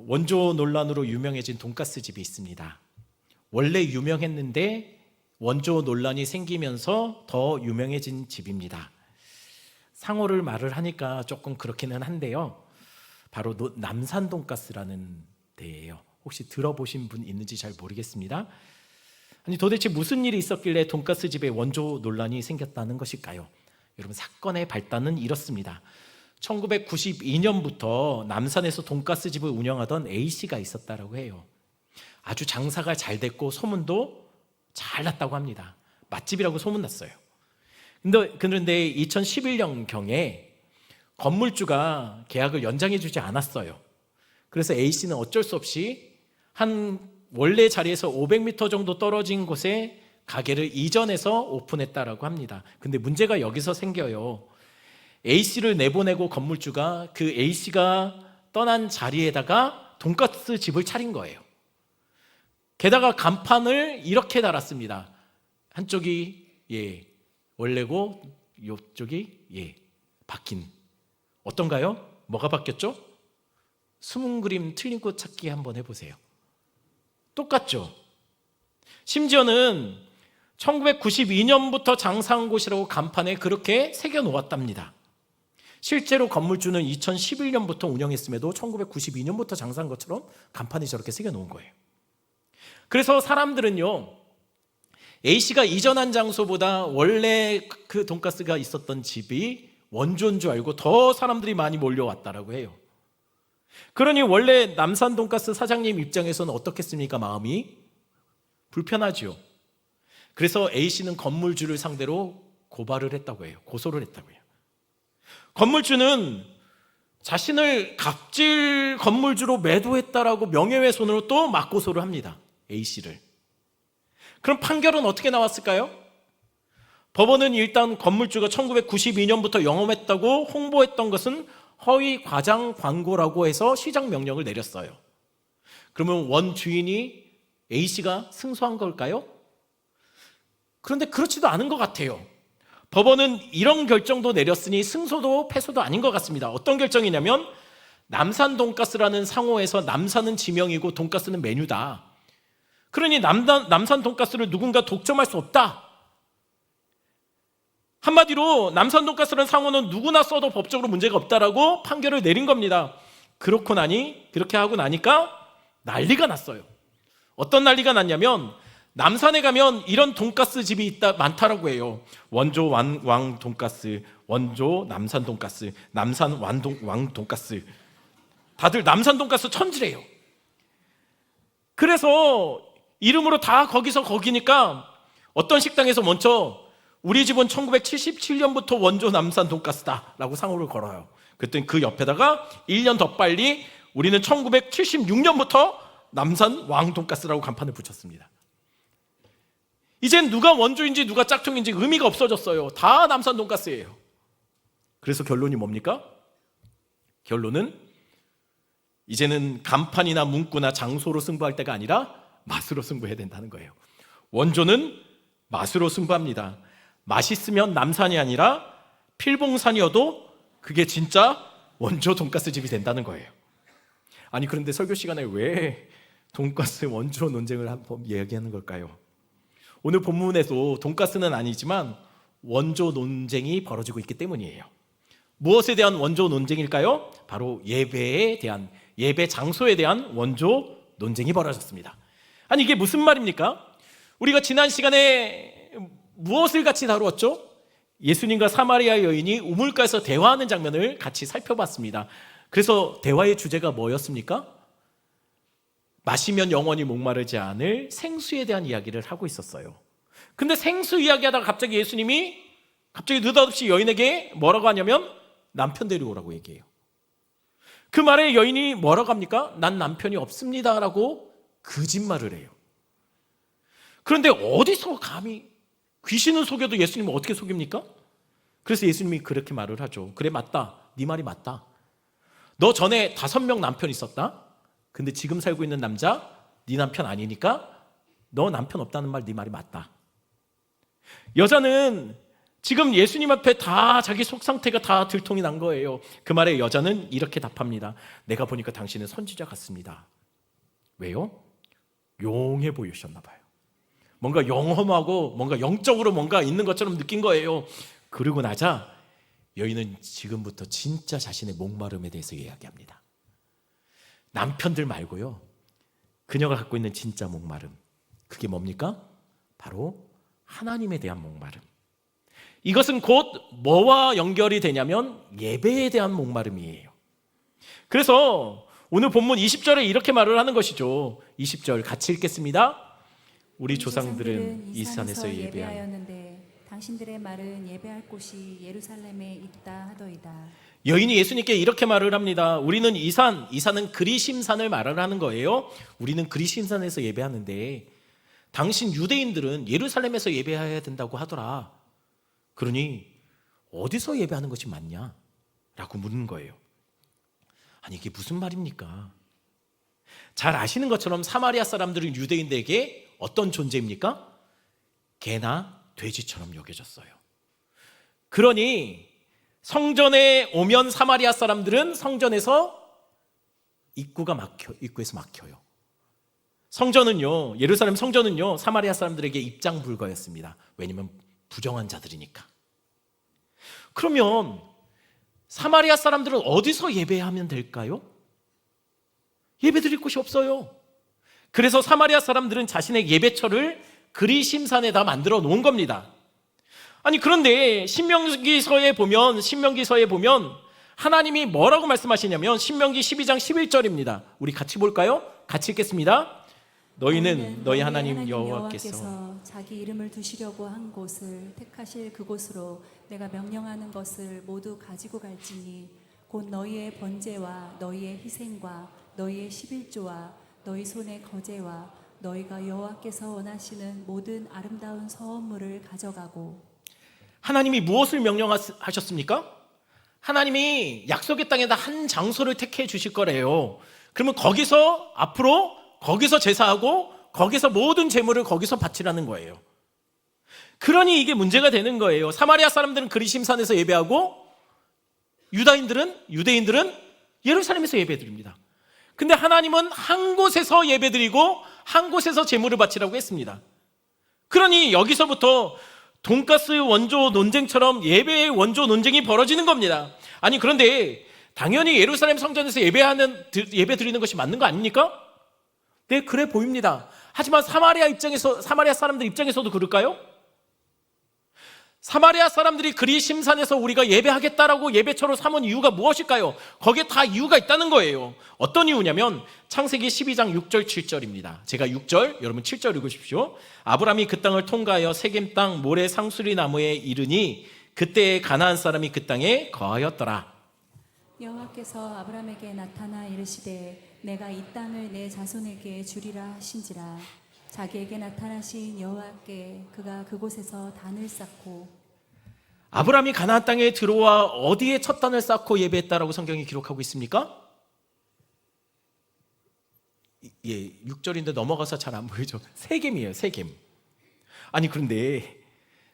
원조 논란으로 유명해진 돈가스 집이 있습니다. 원래 유명했는데 원조 논란이 생기면서 더 유명해진 집입니다. 상호를 말을 하니까 조금 그렇기는 한데요. 바로 남산 돈가스라는 데예요. 혹시 들어보신 분 있는지 잘 모르겠습니다. 아니 도대체 무슨 일이 있었길래 돈가스 집에 원조 논란이 생겼다는 것일까요? 여러분, 사건의 발단은 이렇습니다. 1992년부터 남산에서 돈가스 집을 운영하던 A씨가 있었다라고 해요. 아주 장사가 잘 됐고 소문도 잘 났다고 합니다. 맛집이라고 소문났어요. 그런데 2011년경에 건물주가 계약을 연장해주지 않았어요. 그래서 A씨는 어쩔 수 없이 한 원래 자리에서 500m 정도 떨어진 곳에 가게를 이전해서 오픈했다라고 합니다. 근데 문제가 여기서 생겨요. A씨를 내보내고 건물주가 그 A씨가 떠난 자리에다가 돈가스 집을 차린 거예요. 게다가 간판을 이렇게 달았습니다. 한쪽이 원래고 이쪽이 바뀐. 어떤가요? 뭐가 바뀌었죠? 숨은 그림 틀린 곳 찾기 한번 해보세요. 똑같죠? 심지어는 1992년부터 장사한 곳이라고 간판에 그렇게 새겨놓았답니다. 실제로 건물주는 2011년부터 운영했음에도 1992년부터 장사한 것처럼 간판에 저렇게 새겨놓은 거예요. 그래서 사람들은요, A씨가 이전한 장소보다 원래 그 돈가스가 있었던 집이 원조인 줄 알고 더 사람들이 많이 몰려왔다라고 해요. 그러니 원래 남산 돈가스 사장님 입장에서는 어떻겠습니까? 마음이 불편하죠. 그래서 A씨는 건물주를 상대로 고발을 했다고 해요. 고소를 했다고 해요. 건물주는 자신을 갑질 건물주로 매도했다라고 명예훼손으로 또 맞고소를 합니다. A씨를. 그럼 판결은 어떻게 나왔을까요? 법원은 일단 건물주가 1992년부터 영업했다고 홍보했던 것은 허위 과장 광고라고 해서 시정 명령을 내렸어요. 그러면 원 주인이 A씨가 승소한 걸까요? 그런데 그렇지도 않은 것 같아요. 법원은 이런 결정도 내렸으니 승소도 패소도 아닌 것 같습니다. 어떤 결정이냐면 남산 돈가스라는 상호에서 남산은 지명이고 돈가스는 메뉴다. 그러니 남산 돈가스를 누군가 독점할 수 없다. 한마디로 남산 돈가스라는 상호는 누구나 써도 법적으로 문제가 없다라고 판결을 내린 겁니다. 그렇게 하고 나니까 난리가 났어요. 어떤 난리가 났냐면 남산에 가면 이런 돈가스 집이 많다라고 해요. 원조 왕 돈가스, 원조 남산 돈가스, 남산 왕 돈가스. 다들 남산 돈가스 천지래요. 그래서 이름으로 다 거기니까 어떤 식당에서 먼저 우리 집은 1977년부터 원조 남산 돈가스다 라고 상호를 걸어요. 그랬더니 그 옆에다가 1년 더 빨리 우리는 1976년부터 남산 왕 돈가스라고 간판을 붙였습니다. 이젠 누가 원조인지 누가 짝퉁인지 의미가 없어졌어요. 다 남산 돈가스예요. 그래서 결론이 뭡니까? 결론은 이제는 간판이나 문구나 장소로 승부할 때가 아니라 맛으로 승부해야 된다는 거예요. 원조는 맛으로 승부합니다. 맛있으면 남산이 아니라 필봉산이어도 그게 진짜 원조 돈가스 집이 된다는 거예요. 아니 그런데 설교 시간에 왜 돈가스 원조 논쟁을 한번 이야기하는 걸까요? 오늘 본문에도 돈가스는 아니지만 원조 논쟁이 벌어지고 있기 때문이에요. 무엇에 대한 원조 논쟁일까요? 바로 예배 장소에 대한 원조 논쟁이 벌어졌습니다. 아니 이게 무슨 말입니까? 우리가 지난 시간에 무엇을 같이 다루었죠? 예수님과 사마리아 여인이 우물가에서 대화하는 장면을 같이 살펴봤습니다. 그래서 대화의 주제가 뭐였습니까? 마시면 영원히 목마르지 않을 생수에 대한 이야기를 하고 있었어요. 근데 생수 이야기하다가 갑자기 예수님이 느닷없이 여인에게 뭐라고 하냐면 남편 데려오라고 얘기해요. 그 말에 여인이 뭐라고 합니까? 난 남편이 없습니다 라고 거짓말을 해요. 그런데 어디서 감히 귀신은 속여도 예수님은 어떻게 속입니까? 그래서 예수님이 그렇게 말을 하죠. 그래 맞다. 네 말이 맞다. 너 전에 5명 남편 있었다. 근데 지금 살고 있는 남자 네 남편 아니니까 너 남편 없다는 말 네 말이 맞다. 여자는 지금 예수님 앞에 다 자기 속 상태가 다 들통이 난 거예요. 그 말에 여자는 이렇게 답합니다. 내가 보니까 당신은 선지자 같습니다. 왜요? 용해 보이셨나 봐요. 뭔가 영험하고 뭔가 영적으로 뭔가 있는 것처럼 느낀 거예요. 그러고 나자 여인은 지금부터 진짜 자신의 목마름에 대해서 이야기합니다. 남편들 말고요, 그녀가 갖고 있는 진짜 목마름, 그게 뭡니까? 바로 하나님에 대한 목마름. 이것은 곧 뭐와 연결이 되냐면 예배에 대한 목마름이에요. 그래서 오늘 본문 20절에 이렇게 말을 하는 것이죠. 20절 같이 읽겠습니다. 우리 조상들은 이 산에서 예배하였는데 당신들의 말은 예배할 곳이 예루살렘에 있다 하더이다. 여인이 예수님께 이렇게 말을 합니다. 우리는 이 산은 그리심산을 말을 하는 거예요. 우리는 그리심산에서 예배하는데 당신 유대인들은 예루살렘에서 예배해야 된다고 하더라. 그러니 어디서 예배하는 것이 맞냐? 라고 묻는 거예요. 아니, 이게 무슨 말입니까? 잘 아시는 것처럼 사마리아 사람들은 유대인들에게 어떤 존재입니까? 개나 돼지처럼 여겨졌어요. 그러니 성전에 오면 사마리아 사람들은 성전에서 입구에서 막혀요. 성전은요, 예루살렘 성전은요, 사마리아 사람들에게 입장 불가였습니다. 왜냐하면 부정한 자들이니까. 그러면 사마리아 사람들은 어디서 예배하면 될까요? 예배드릴 곳이 없어요. 그래서 사마리아 사람들은 자신의 예배처를 그리심산에다 만들어 놓은 겁니다. 아니, 그런데 신명기서에 보면 하나님이 뭐라고 말씀하시냐면 신명기 12장 11절입니다. 우리 같이 볼까요? 같이 읽겠습니다. 너희는 너희 하나님 여호와께서 자기 이름을 두시려고 한 곳을 택하실 그곳으로 내가 명령하는 것을 모두 가지고 갈지니 곧 너희의 번제와 너희의 희생과 너희의 11조와 너희 손의 거제와 너희가 여호와께서 원하시는 모든 아름다운 서원물을 가져가고. 하나님이 무엇을 명령하셨습니까? 하나님이 약속의 땅에다 한 장소를 택해 주실 거래요. 그러면 거기서 제사하고 거기서 모든 제물을 거기서 바치라는 거예요. 그러니 이게 문제가 되는 거예요. 사마리아 사람들은 그리심산에서 예배하고 유대인들은 예루살렘에서 예배드립니다. 근데 하나님은 한 곳에서 예배드리고 한 곳에서 제물을 바치라고 했습니다. 그러니 여기서부터 돈가스 원조 논쟁처럼 예배의 원조 논쟁이 벌어지는 겁니다. 아니, 그런데 당연히 예루살렘 성전에서 예배 드리는 것이 맞는 거 아닙니까? 네, 그래 보입니다. 하지만 사마리아 사람들 입장에서도 그럴까요? 사마리아 사람들이 그리심산에서 우리가 예배하겠다라고 예배처로 삼은 이유가 무엇일까요? 거기에 다 이유가 있다는 거예요. 어떤 이유냐면 창세기 12장 6절 7절입니다. 제가 6절, 여러분 7절 읽으십시오. 아브라함이 그 땅을 통과하여 세겜 땅 모래 상수리 나무에 이르니 그때 가나안 사람이 그 땅에 거하였더라. 여호와께서 아브라함에게 나타나 이르시되 내가 이 땅을 내 자손에게 주리라 하신지라. 자기에게 나타나신 여호와께 그가 그곳에서 단을 쌓고. 아브라함이 가나안 땅에 들어와 어디에 첫 단을 쌓고 예배했다라고 성경이 기록하고 있습니까? 예, 6절인데 넘어가서 잘 안 보이죠. 세겜이에요, 세겜. 아니, 그런데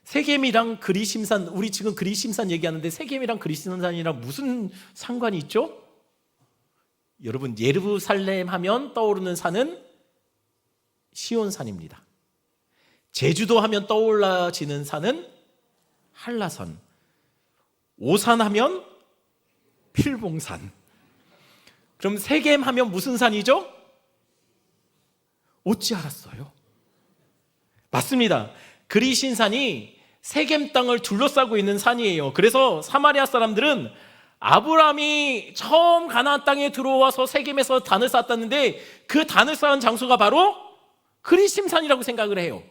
세겜이랑 그리심산, 우리 지금 그리심산 얘기하는데 세겜이랑 그리심산이랑 무슨 상관이 있죠? 여러분, 예루살렘 하면 떠오르는 산은 시온산입니다. 제주도 하면 떠올라지는 산은 한라산. 오산 하면 필봉산. 그럼 세겜 하면 무슨 산이죠? 어찌 알았어요? 맞습니다. 그리심산이 세겜 땅을 둘러싸고 있는 산이에요. 그래서 사마리아 사람들은 아브라함이 처음 가나안 땅에 들어와서 세겜에서 단을 쌓았다는데 그 단을 쌓은 장소가 바로 그리심산이라고 생각을 해요.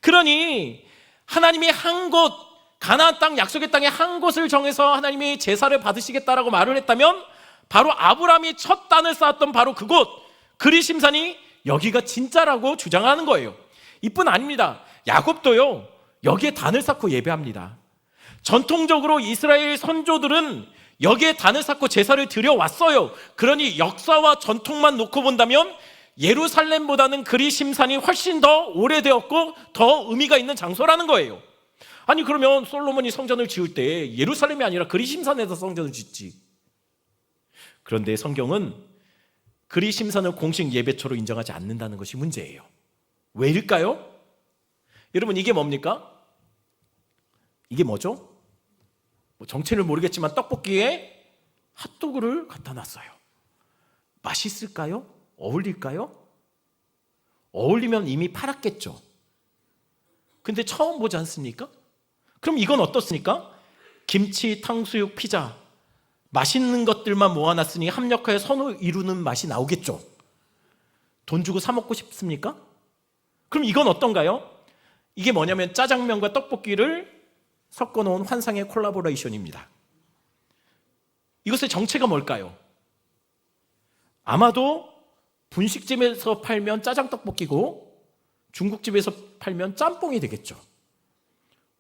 그러니 하나님이 한 곳, 가나안 땅, 약속의 땅에 한 곳을 정해서 하나님이 제사를 받으시겠다라고 말을 했다면 바로 아브라함이 첫 단을 쌓았던 바로 그곳 그리심산이 여기가 진짜라고 주장하는 거예요. 이뿐 아닙니다. 야곱도요, 여기에 단을 쌓고 예배합니다. 전통적으로 이스라엘 선조들은 여기에 단을 쌓고 제사를 드려왔어요. 그러니 역사와 전통만 놓고 본다면 예루살렘보다는 그리심산이 훨씬 더 오래되었고 더 의미가 있는 장소라는 거예요. 아니 그러면 솔로몬이 성전을 지을 때 예루살렘이 아니라 그리심산에서 성전을 짓지. 그런데 성경은 그리심산을 공식 예배처로 인정하지 않는다는 것이 문제예요. 왜일까요? 여러분 이게 뭡니까? 이게 뭐죠? 정체를 모르겠지만 떡볶이에 핫도그를 갖다 놨어요. 맛있을까요? 어울릴까요? 어울리면 이미 팔았겠죠. 근데 처음 보지 않습니까? 그럼 이건 어떻습니까? 김치, 탕수육, 피자 맛있는 것들만 모아놨으니 합력하여 선을 이루는 맛이 나오겠죠. 돈 주고 사 먹고 싶습니까? 그럼 이건 어떤가요? 이게 뭐냐면 짜장면과 떡볶이를 섞어놓은 환상의 콜라보레이션입니다. 이것의 정체가 뭘까요? 아마도 분식집에서 팔면 짜장떡볶이고 중국집에서 팔면 짬뽕이 되겠죠.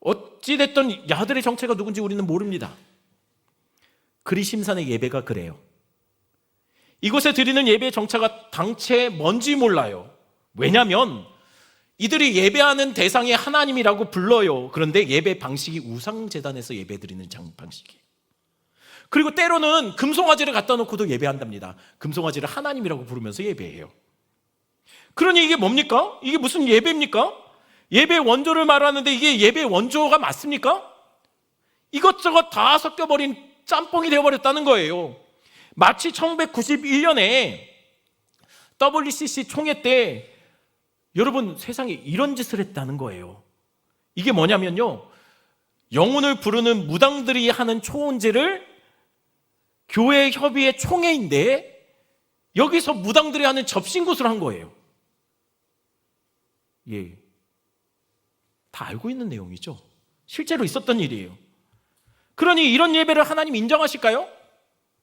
어찌됐든 야들의 정체가 누군지 우리는 모릅니다. 그리심산의 예배가 그래요. 이곳에 드리는 예배의 정체가 당최 뭔지 몰라요. 왜냐하면 이들이 예배하는 대상이 하나님이라고 불러요. 그런데 예배 방식이 우상재단에서 예배드리는 방식이에요. 그리고 때로는 금송아지를 갖다 놓고도 예배한답니다. 금송아지를 하나님이라고 부르면서 예배해요. 그러니 이게 뭡니까? 이게 무슨 예배입니까? 예배 원조를 말하는데 이게 예배 원조가 맞습니까? 이것저것 다 섞여버린 짬뽕이 되어버렸다는 거예요. 마치 1991년에 WCC 총회 때 여러분 세상에 이런 짓을 했다는 거예요. 이게 뭐냐면요, 영혼을 부르는 무당들이 하는 초혼제를 교회 협의회 총회인데 여기서 무당들이 하는 접신굿을 한 거예요. 예, 다 알고 있는 내용이죠. 실제로 있었던 일이에요. 그러니 이런 예배를 하나님 인정하실까요?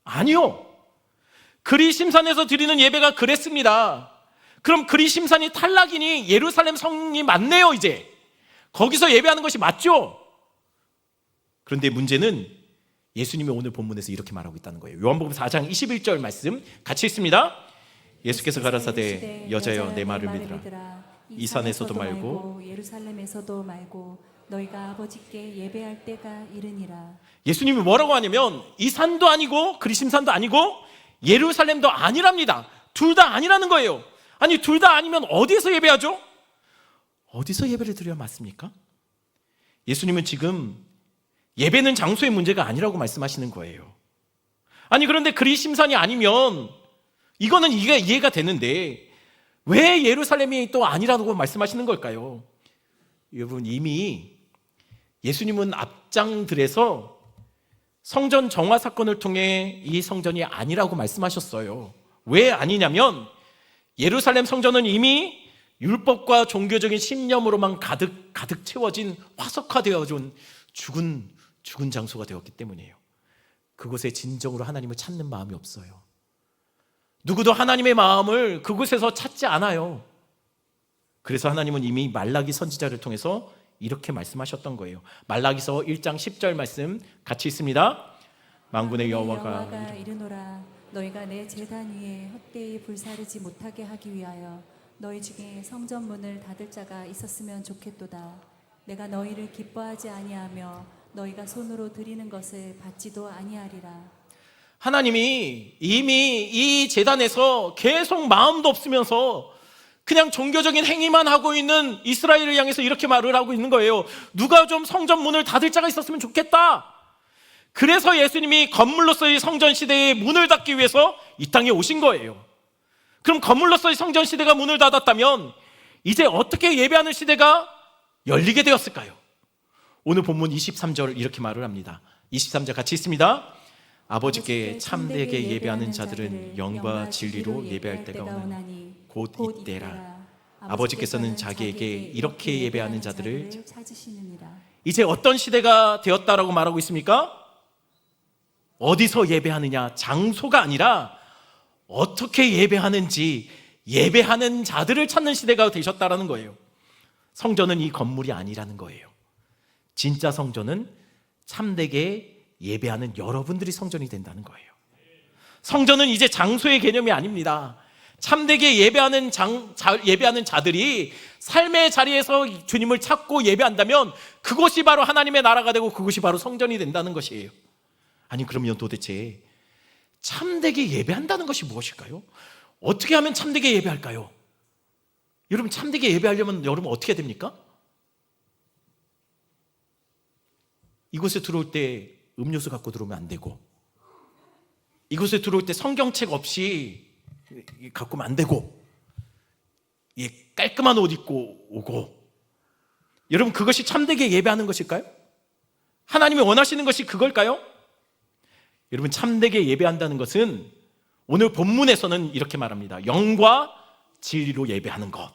아니요. 그리심산에서 드리는 예배가 그랬습니다. 그럼 그리심산이 탈락이니 예루살렘 성이 맞네요. 이제 거기서 예배하는 것이 맞죠? 그런데 문제는 예수님이 오늘 본문에서 이렇게 말하고 있다는 거예요. 요한복음 4장 21절 말씀 같이 읽습니다. 예수께서 가라사대 여자여 내 말을 믿으라. 이 산에서도 말고 예루살렘에서도 말고 너희가 아버지께 예배할 때가 이르니라. 예수님이 뭐라고 하냐면 이 산도 아니고 그리심산도 아니고 예루살렘도 아니랍니다. 둘 다 아니라는 거예요. 아니 둘 다 아니면 어디에서 예배하죠? 어디서 예배를 드려야 맞습니까? 예수님은 지금 예배는 장소의 문제가 아니라고 말씀하시는 거예요. 아니 그런데 그리심산이 아니면 이거는 이해가 되는데 왜 예루살렘이 또 아니라고 말씀하시는 걸까요? 여러분 이미 예수님은 앞장들에서 성전 정화 사건을 통해 이 성전이 아니라고 말씀하셨어요. 왜 아니냐면 예루살렘 성전은 이미 율법과 종교적인 신념으로만 가득 채워진 화석화되어진 죽은 장소가 되었기 때문이에요. 그곳에 진정으로 하나님을 찾는 마음이 없어요. 누구도 하나님의 마음을 그곳에서 찾지 않아요. 그래서 하나님은 이미 말라기 선지자를 통해서 이렇게 말씀하셨던 거예요. 말라기서 1장 10절 말씀 같이 있습니다. 만군의 여호와가 이르노라 너희가 내 제단 위에 헛되이 불사르지 못하게 하기 위하여 너희 중에 성전 문을 닫을 자가 있었으면 좋겠도다. 내가 너희를 기뻐하지 아니하며 너희가 손으로 드리는 것을 받지도 아니하리라. 하나님이 이미 이 제단에서 계속 마음도 없으면서 그냥 종교적인 행위만 하고 있는 이스라엘을 향해서 이렇게 말을 하고 있는 거예요. 누가 좀 성전 문을 닫을 자가 있었으면 좋겠다. 그래서 예수님이 건물로서의 성전 시대의 문을 닫기 위해서 이 땅에 오신 거예요. 그럼 건물로서의 성전 시대가 문을 닫았다면 이제 어떻게 예배하는 시대가 열리게 되었을까요? 오늘 본문 23절 이렇게 말을 합니다. 23절 같이 있습니다. 아버지께 참되게 예배하는 자들은 영과 진리로 예배할 때가 오나니 곧 이때라. 아버지께서는 자기에게 이렇게 예배하는 자들을 찾으시느니라. 이제 어떤 시대가 되었다라고 말하고 있습니까? 어디서 예배하느냐, 장소가 아니라 어떻게 예배하는지 예배하는 자들을 찾는 시대가 되셨다라는 거예요. 성전은 이 건물이 아니라는 거예요. 진짜 성전은 참되게 예배하는 여러분들이 성전이 된다는 거예요. 성전은 이제 장소의 개념이 아닙니다. 참되게 예배하는 자들이 삶의 자리에서 주님을 찾고 예배한다면 그곳이 바로 하나님의 나라가 되고 그곳이 바로 성전이 된다는 것이에요. 아니, 그러면 도대체 참되게 예배한다는 것이 무엇일까요? 어떻게 하면 참되게 예배할까요? 여러분, 참되게 예배하려면 여러분 어떻게 해야 됩니까? 이곳에 들어올 때 음료수 갖고 들어오면 안 되고, 이곳에 들어올 때 성경책 없이 갖고 오면 안 되고, 깔끔한 옷 입고 오고. 여러분, 그것이 참되게 예배하는 것일까요? 하나님이 원하시는 것이 그걸까요? 여러분, 참되게 예배한다는 것은 오늘 본문에서는 이렇게 말합니다. 영과 진리로 예배하는 것.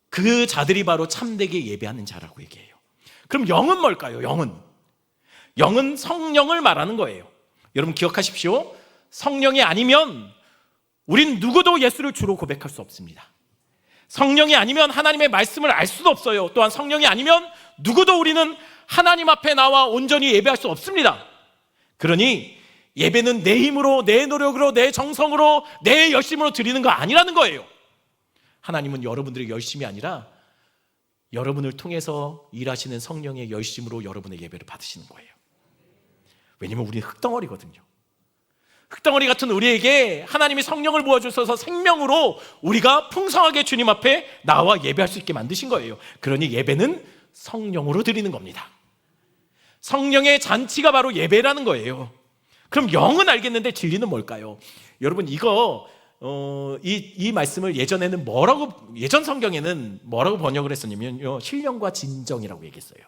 그 자들이 바로 참되게 예배하는 자라고 얘기해요. 그럼 영은 뭘까요? 영은 성령을 말하는 거예요. 여러분, 기억하십시오. 성령이 아니면 우린 누구도 예수를 주로 고백할 수 없습니다. 성령이 아니면 하나님의 말씀을 알 수도 없어요. 또한 성령이 아니면 누구도 우리는 하나님 앞에 나와 온전히 예배할 수 없습니다. 그러니 예배는 내 힘으로, 내 노력으로, 내 정성으로, 내 열심으로 드리는 거 아니라는 거예요. 하나님은 여러분들의 열심이 아니라 여러분을 통해서 일하시는 성령의 열심으로 여러분의 예배를 받으시는 거예요. 왜냐하면 우리는 흙덩어리거든요. 흙덩어리 같은 우리에게 하나님이 성령을 부어주셔서 생명으로 우리가 풍성하게 주님 앞에 나와 예배할 수 있게 만드신 거예요. 그러니 예배는 성령으로 드리는 겁니다. 성령의 잔치가 바로 예배라는 거예요. 그럼 영은 알겠는데 진리는 뭘까요? 여러분, 이거 이 말씀을 예전 성경에는 뭐라고 번역을 했었냐면요, 신령과 진정이라고 얘기했어요.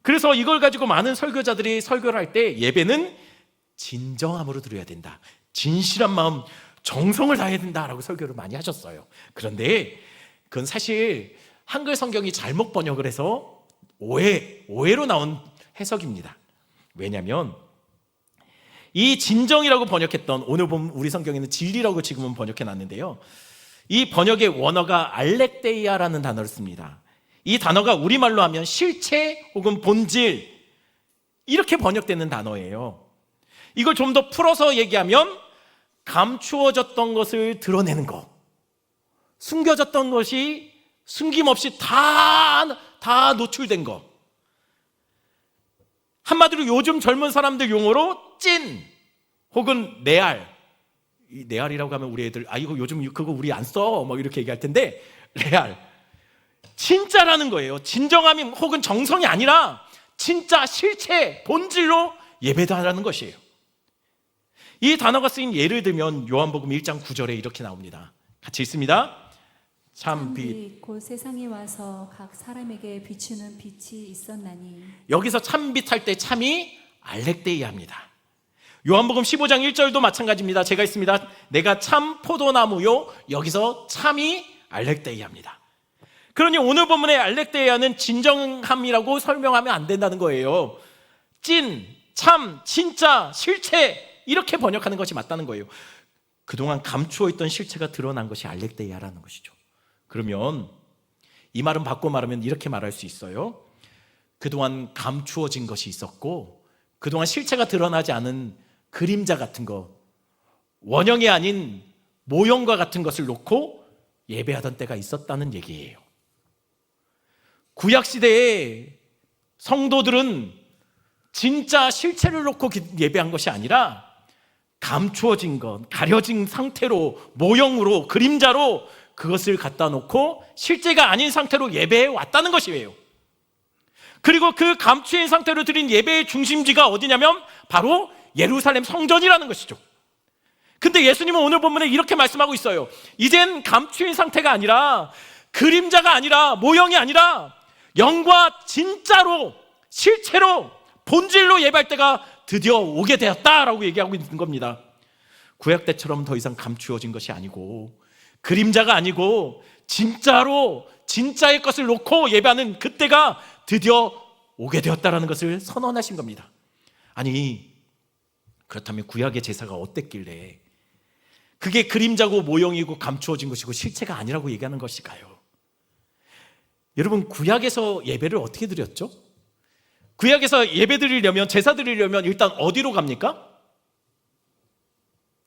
그래서 이걸 가지고 많은 설교자들이 설교를 할 때 예배는 진정함으로 드려야 된다, 진실한 마음, 정성을 다해야 된다라고 설교를 많이 하셨어요. 그런데 그건 사실 한글 성경이 잘못 번역을 해서 오해로 나온 해석입니다. 왜냐하면 이 진정이라고 번역했던, 오늘 보면 우리 성경에는 진리라고 지금은 번역해 놨는데요, 이 번역의 원어가 알렉데이아라는 단어를 씁니다. 이 단어가 우리말로 하면 실체 혹은 본질, 이렇게 번역되는 단어예요. 이걸 좀 더 풀어서 얘기하면 감추어졌던 것을 드러내는 것, 숨겨졌던 것이 숨김없이 다 노출된 것. 한마디로 요즘 젊은 사람들 용어로 찐 혹은 레알. 이 레알이라고 하면 우리 애들 이거 요즘 그거 우리 안 써 뭐 이렇게 얘기할 텐데, 레알, 진짜라는 거예요. 진정함이 혹은 정성이 아니라 진짜 실체, 본질로 예배다라는 것이에요. 이 단어가 쓰인 예를 들면 요한복음 1장 9절에 이렇게 나옵니다. 같이 읽습니다. 참빛, 곧 세상에 와서 각 사람에게 비추는 빛이 있었나니. 여기서 참빛 할 때 참이 알렉데이아입니다. 요한복음 15장 1절도 마찬가지입니다. 제가 있습니다. 내가 참 포도나무요. 여기서 참이 알렉데이아입니다. 그러니 오늘 본문의 알렉데이아는 진정함이라고 설명하면 안 된다는 거예요. 찐, 참, 진짜, 실체, 이렇게 번역하는 것이 맞다는 거예요. 그동안 감추어 있던 실체가 드러난 것이 알렉데이아라는 것이죠. 그러면 이 말은 바꿔 말하면 이렇게 말할 수 있어요. 그동안 감추어진 것이 있었고, 그동안 실체가 드러나지 않은 그림자 같은 거, 원형이 아닌 모형과 같은 것을 놓고 예배하던 때가 있었다는 얘기예요. 구약시대에 성도들은 진짜 실체를 놓고 예배한 것이 아니라 감추어진 것, 가려진 상태로, 모형으로, 그림자로 그것을 갖다 놓고 실제가 아닌 상태로 예배해 왔다는 것이에요. 그리고 그 감추인 상태로 드린 예배의 중심지가 어디냐면 바로 예루살렘 성전이라는 것이죠. 근데 예수님은 오늘 본문에 이렇게 말씀하고 있어요. 이젠 감추인 상태가 아니라, 그림자가 아니라, 모형이 아니라 영과 진짜로, 실체로, 본질로 예배할 때가 드디어 오게 되었다라고 얘기하고 있는 겁니다. 구약 때처럼 더 이상 감추어진 것이 아니고, 그림자가 아니고 진짜로 진짜의 것을 놓고 예배하는 그때가 드디어 오게 되었다라는 것을 선언하신 겁니다. 아니, 그렇다면 구약의 제사가 어땠길래 그게 그림자고 모형이고 감추어진 것이고 실체가 아니라고 얘기하는 것일까요? 여러분, 구약에서 예배를 어떻게 드렸죠? 구약에서 예배 드리려면, 제사 드리려면 일단 어디로 갑니까?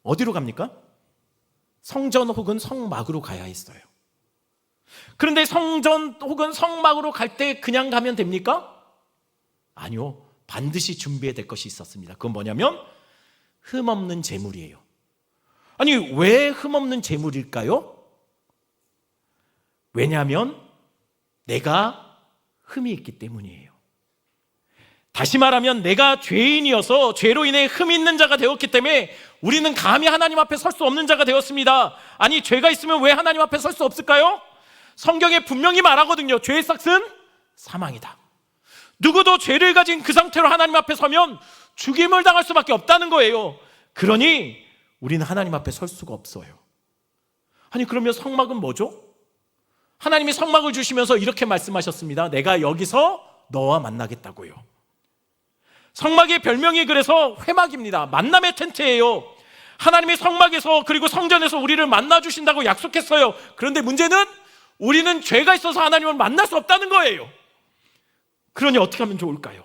어디로 갑니까? 성전 혹은 성막으로 가야 했어요. 그런데 성전 혹은 성막으로 갈 때 그냥 가면 됩니까? 아니요. 반드시 준비해야 될 것이 있었습니다. 그건 뭐냐면 흠없는 제물이에요. 아니, 왜 흠없는 제물일까요? 왜냐하면 내가 흠이 있기 때문이에요. 다시 말하면 내가 죄인이어서 죄로 인해 흠이 있는 자가 되었기 때문에 우리는 감히 하나님 앞에 설 수 없는 자가 되었습니다. 아니, 죄가 있으면 왜 하나님 앞에 설 수 없을까요? 성경에 분명히 말하거든요. 죄의 삭은 사망이다. 누구도 죄를 가진 그 상태로 하나님 앞에 서면 죽임을 당할 수밖에 없다는 거예요. 그러니 우리는 하나님 앞에 설 수가 없어요. 아니, 그러면 성막은 뭐죠? 하나님이 성막을 주시면서 이렇게 말씀하셨습니다. 내가 여기서 너와 만나겠다고요. 성막의 별명이 그래서 회막입니다. 만남의 텐트예요. 하나님이 성막에서 그리고 성전에서 우리를 만나주신다고 약속했어요. 그런데 문제는 우리는 죄가 있어서 하나님을 만날 수 없다는 거예요. 그러니 어떻게 하면 좋을까요?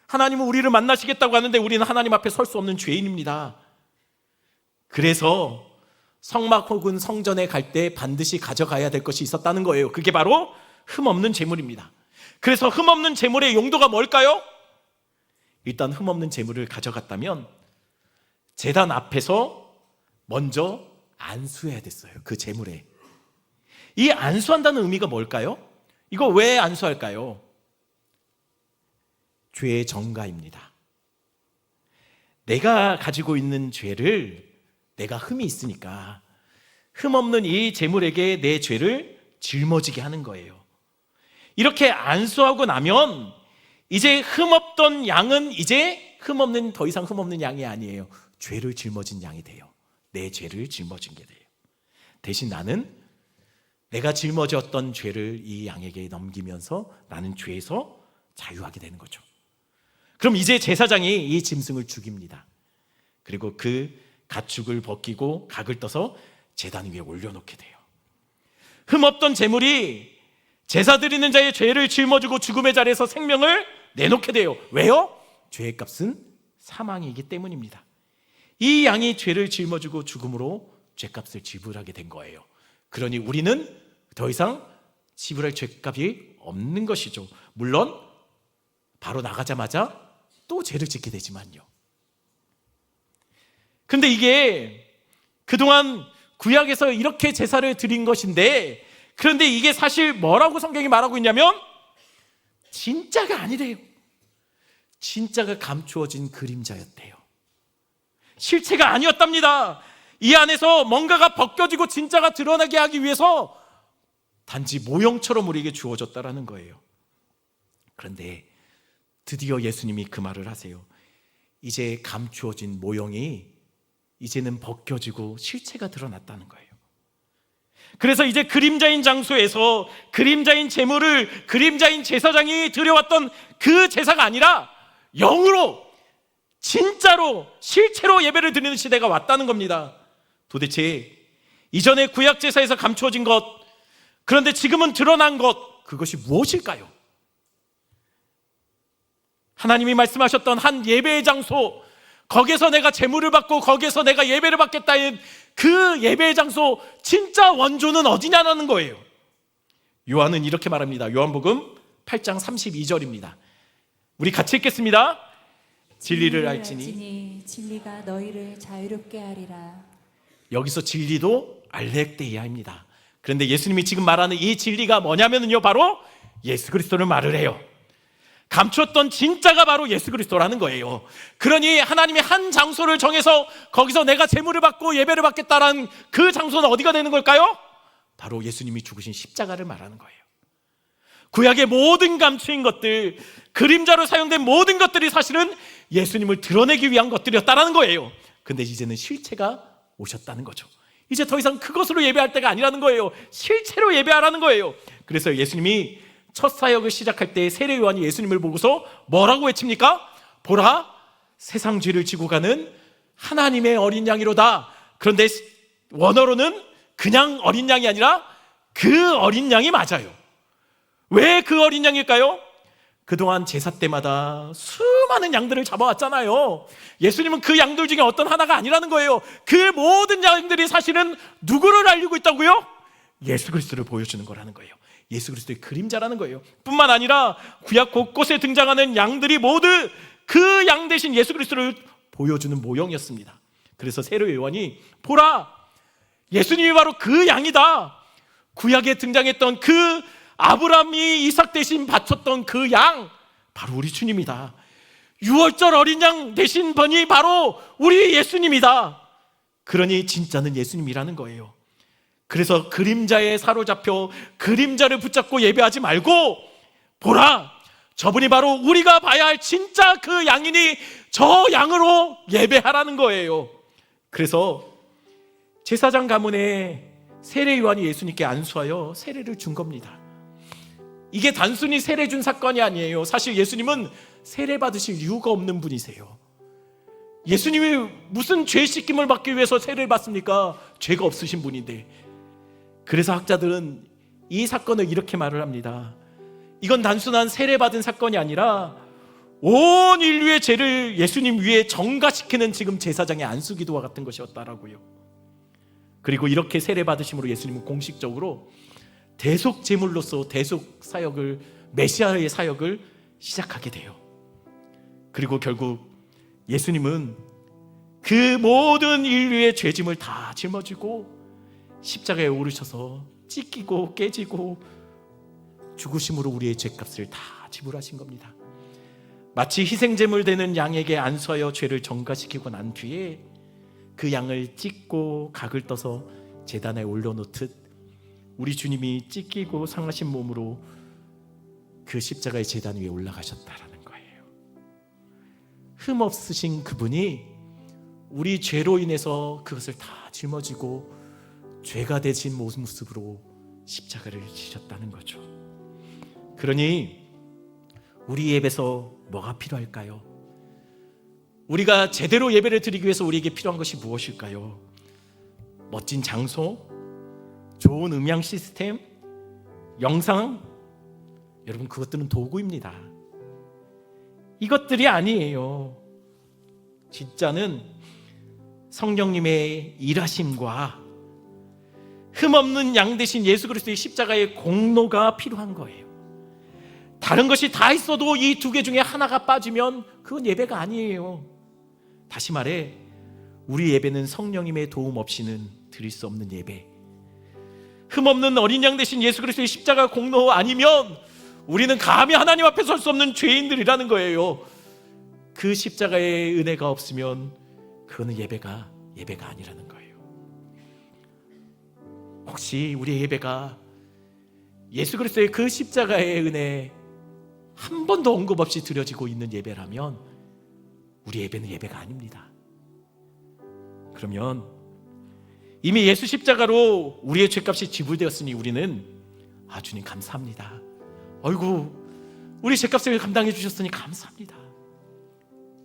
하나님은 우리를 만나시겠다고 하는데 우리는 하나님 앞에 설 수 없는 죄인입니다. 그래서 성막 혹은 성전에 갈 때 반드시 가져가야 될 것이 있었다는 거예요. 그게 바로 흠없는 제물입니다. 그래서 흠없는 제물의 용도가 뭘까요? 일단 흠없는 제물을 가져갔다면 제단 앞에서 먼저 안수해야 됐어요. 그 제물에. 이 안수한다는 의미가 뭘까요? 이거 왜 안수할까요? 죄의 정가입니다. 내가 가지고 있는 죄를, 내가 흠이 있으니까 흠없는 이 제물에게 내 죄를 짊어지게 하는 거예요. 이렇게 안수하고 나면 이제 흠없던 양은 이제 더 이상 흠없는 양이 아니에요. 죄를 짊어진 양이 돼요. 내 죄를 짊어진 게 돼요. 대신 나는 내가 짊어졌던 죄를 이 양에게 넘기면서 나는 죄에서 자유하게 되는 거죠. 그럼 이제 제사장이 이 짐승을 죽입니다. 그리고 그 가축을 벗기고 각을 떠서 제단 위에 올려놓게 돼요. 흠없던 제물이 제사 드리는 자의 죄를 짊어지고 죽음의 자리에서 생명을 내놓게 돼요. 왜요? 죄의 값은 사망이기 때문입니다. 이 양이 죄를 짊어지고 죽음으로 죄값을 지불하게 된 거예요. 그러니 우리는 더 이상 지불할 죄값이 없는 것이죠. 물론 바로 나가자마자 또 죄를 짓게 되지만요. 근데 이게 그동안 구약에서 이렇게 제사를 드린 것인데, 그런데 이게 사실 뭐라고 성경이 말하고 있냐면 진짜가 아니래요. 진짜가 감추어진 그림자였대요. 실체가 아니었답니다. 이 안에서 뭔가가 벗겨지고 진짜가 드러나게 하기 위해서 단지 모형처럼 우리에게 주어졌다라는 거예요. 그런데 드디어 예수님이 그 말을 하세요. 이제 감추어진 모형이 이제는 벗겨지고 실체가 드러났다는 거예요. 그래서 이제 그림자인 장소에서 그림자인 제물을 그림자인 제사장이 드려왔던 그 제사가 아니라 영으로, 진짜로, 실체로 예배를 드리는 시대가 왔다는 겁니다. 도대체 이전에 구약 제사에서 감추어진 것, 그런데 지금은 드러난 것, 그것이 무엇일까요? 하나님이 말씀하셨던 한 예배의 장소, 거기서 내가 제물을 받고 거기서 내가 예배를 받겠다는 그 예배의 장소, 진짜 원조는 어디냐는 거예요. 요한은 이렇게 말합니다. 요한복음 8장 32절입니다. 우리 같이 읽겠습니다. 진리를 알지니 진리가 너희를 자유롭게 하리라. 여기서 진리도 알렉데이아입니다. 그런데 예수님이 지금 말하는 이 진리가 뭐냐면요, 바로 예수 그리스도를 말을 해요. 감췄던 진짜가 바로 예수 그리스도라는 거예요. 그러니 하나님이 한 장소를 정해서 거기서 내가 제물을 받고 예배를 받겠다라는 그 장소는 어디가 되는 걸까요? 바로 예수님이 죽으신 십자가를 말하는 거예요. 구약의 모든 감추인 것들, 그림자로 사용된 모든 것들이 사실은 예수님을 드러내기 위한 것들이었다라는 거예요. 근데 이제는 실체가 오셨다는 거죠. 이제 더 이상 그것으로 예배할 때가 아니라는 거예요. 실체로 예배하라는 거예요. 그래서 예수님이 첫 사역을 시작할 때 세례 요한이 예수님을 보고서 뭐라고 외칩니까? 보라, 세상 죄를 지고 가는 하나님의 어린 양이로다. 그런데 원어로는 그냥 어린 양이 아니라 그 어린 양이 맞아요. 왜 그 어린 양일까요? 그동안 제사 때마다 수많은 양들을 잡아왔잖아요. 예수님은 그 양들 중에 어떤 하나가 아니라는 거예요. 그 모든 양들이 사실은 누구를 알리고 있다고요? 예수 그리스도를 보여주는 거라는 거예요. 예수 그리스도의 그림자라는 거예요. 뿐만 아니라 구약 곳곳에 등장하는 양들이 모두 그 양 대신 예수 그리스도를 보여주는 모형이었습니다. 그래서 세례 요한이 보라, 예수님이 바로 그 양이다. 구약에 등장했던 그 아브라함이 이삭 대신 바쳤던 그 양, 바로 우리 주님이다. 유월절 어린 양 대신 분이 바로 우리 예수님이다. 그러니 진짜는 예수님이라는 거예요. 그래서 그림자에 사로잡혀 그림자를 붙잡고 예배하지 말고, 보라, 저분이 바로 우리가 봐야 할 진짜 그 양이니 저 양으로 예배하라는 거예요. 그래서 제사장 가문에 세례 요한이 예수님께 안수하여 세례를 준 겁니다. 이게 단순히 세례 준 사건이 아니에요. 사실 예수님은 세례 받으실 이유가 없는 분이세요. 예수님이 무슨 죄 씻김을 받기 위해서 세례를 받습니까? 죄가 없으신 분인데. 그래서 학자들은 이 사건을 이렇게 말을 합니다. 이건 단순한 세례 받은 사건이 아니라 온 인류의 죄를 예수님 위에 전가시키는 지금 제사장의 안수기도와 같은 것이었다라고요. 그리고 이렇게 세례 받으심으로 예수님은 공식적으로 대속 제물로서 대속 사역을, 메시아의 사역을 시작하게 돼요. 그리고 결국 예수님은 그 모든 인류의 죄짐을 다 짊어지고 십자가에 오르셔서 찢기고 깨지고 죽으심으로 우리의 죄값을 다 지불하신 겁니다. 마치 희생제물 되는 양에게 안수하여 죄를 전가시키고 난 뒤에 그 양을 찢고 각을 떠서 제단에 올려놓듯 우리 주님이 찢기고 상하신 몸으로 그 십자가의 제단 위에 올라가셨다라는 거예요. 흠없으신 그분이 우리 죄로 인해서 그것을 다 짊어지고 죄가 되신 모습으로 십자가를 지셨다는 거죠. 그러니 우리 예배에서 뭐가 필요할까요? 우리가 제대로 예배를 드리기 위해서 우리에게 필요한 것이 무엇일까요? 멋진 장소, 좋은 음향 시스템, 영상, 여러분 그것들은 도구입니다. 이것들이 아니에요. 진짜는 성령님의 일하심과 흠없는 양 대신 예수 그리스도의 십자가의 공로가 필요한 거예요. 다른 것이 다 있어도 이 두 개 중에 하나가 빠지면 그건 예배가 아니에요. 다시 말해, 우리 예배는 성령님의 도움 없이는 드릴 수 없는 예배. 흠없는 어린 양 대신 예수 그리스도의 십자가 공로 아니면 우리는 감히 하나님 앞에 설 수 없는 죄인들이라는 거예요. 그 십자가의 은혜가 없으면 그거는 예배가 아니라는 거예요. 혹시 우리의 예배가 예수 그리스도의 그 십자가의 은혜 한 번도 언급 없이 드려지고 있는 예배라면 우리 예배는 예배가 아닙니다. 그러면 이미 예수 십자가로 우리의 죄값이 지불되었으니 우리는 주님 감사합니다. 아이고 우리 죄값을 감당해 주셨으니 감사합니다.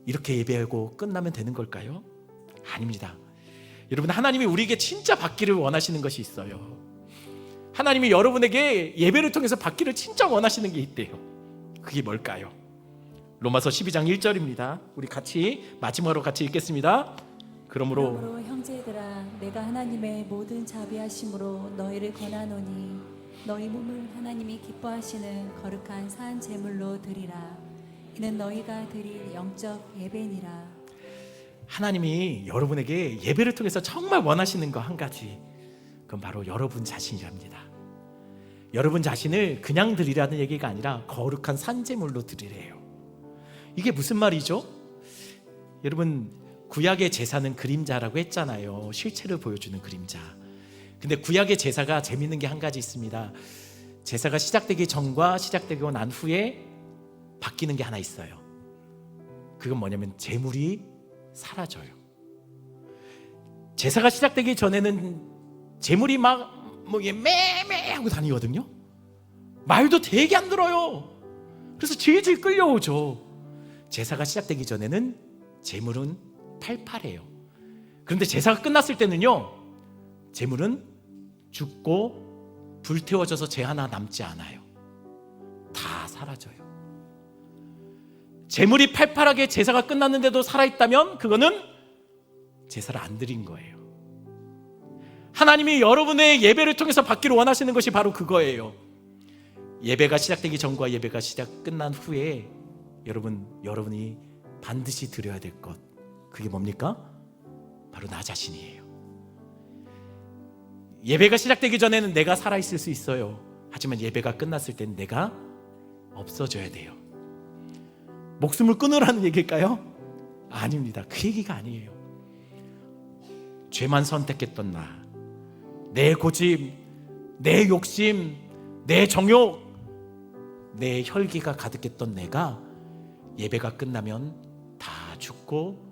이렇게 예배하고 끝나면 되는 걸까요? 아닙니다. 여러분, 하나님이 우리에게 진짜 받기를 원하시는 것이 있어요. 하나님이 여러분에게 예배를 통해서 받기를 진짜 원하시는 게 있대요. 그게 뭘까요? 로마서 12장 1절입니다. 우리 같이 마지막으로 같이 읽겠습니다. 그러므로 형제들아, 내가 하나님의 모든 자비하심으로 너희를 권하노니 너희 몸을 하나님이 기뻐하시는 거룩한 산 제물로 드리라. 이는 너희가 드릴 영적 예배니라. 하나님이 여러분에게 예배를 통해서 정말 원하시는 거 한 가지, 그건 바로 여러분 자신이랍니다. 여러분 자신을 그냥 드리라는 얘기가 아니라 거룩한 산제물로 드리래요. 이게 무슨 말이죠? 여러분, 구약의 제사는 그림자라고 했잖아요. 실체를 보여주는 그림자. 근데 구약의 제사가 재밌는 게 한 가지 있습니다. 제사가 시작되기 전과 시작되고 난 후에 바뀌는 게 하나 있어요. 그건 뭐냐면 제물이 사라져요. 제사가 시작되기 전에는 제물이 막 매매 하고 다니거든요. 말도 되게 안 들어요. 그래서 질질 끌려오죠. 제사가 시작되기 전에는 제물은 팔팔해요. 그런데 제사가 끝났을 때는요, 제물은 죽고 불태워져서 재 하나 남지 않아요. 다 사라져요. 재물이 팔팔하게 제사가 끝났는데도 살아있다면 그거는 제사를 안 드린 거예요. 하나님이 여러분의 예배를 통해서 받기를 원하시는 것이 바로 그거예요. 예배가 시작되기 전과 예배가 끝난 후에 여러분이 반드시 드려야 될 것, 그게 뭡니까? 바로 나 자신이에요. 예배가 시작되기 전에는 내가 살아있을 수 있어요. 하지만 예배가 끝났을 때는 내가 없어져야 돼요. 목숨을 끊으라는 얘기일까요? 아닙니다. 그 얘기가 아니에요. 죄만 선택했던 나, 내 고집, 내 욕심, 내 정욕, 내 혈기가 가득했던 내가 예배가 끝나면 다 죽고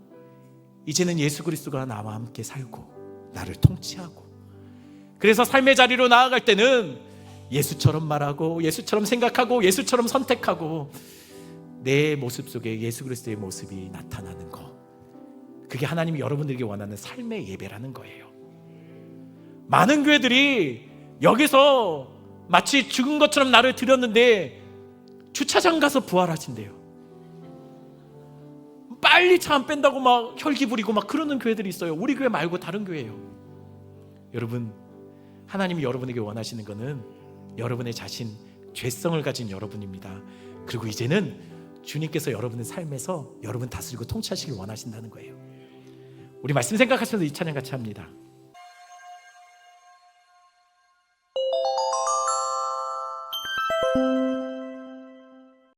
이제는 예수 그리스도가 나와 함께 살고 나를 통치하고, 그래서 삶의 자리로 나아갈 때는 예수처럼 말하고 예수처럼 생각하고 예수처럼 선택하고 내 모습 속에 예수 그리스도의 모습이 나타나는 것, 그게 하나님이 여러분들에게 원하는 삶의 예배라는 거예요. 많은 교회들이 여기서 마치 죽은 것처럼 나를 드렸는데 주차장 가서 부활하신대요. 빨리 차 안 뺀다고 막 혈기 부리고 막 그러는 교회들이 있어요. 우리 교회 말고 다른 교회예요. 여러분, 하나님이 여러분에게 원하시는 것은 여러분의 자신, 죄성을 가진 여러분입니다. 그리고 이제는 주님께서 여러분의 삶에서 여러분 다스리고 통치하시길 원하신다는 거예요. 우리 말씀 생각하시면서 이 찬양 같이 합니다.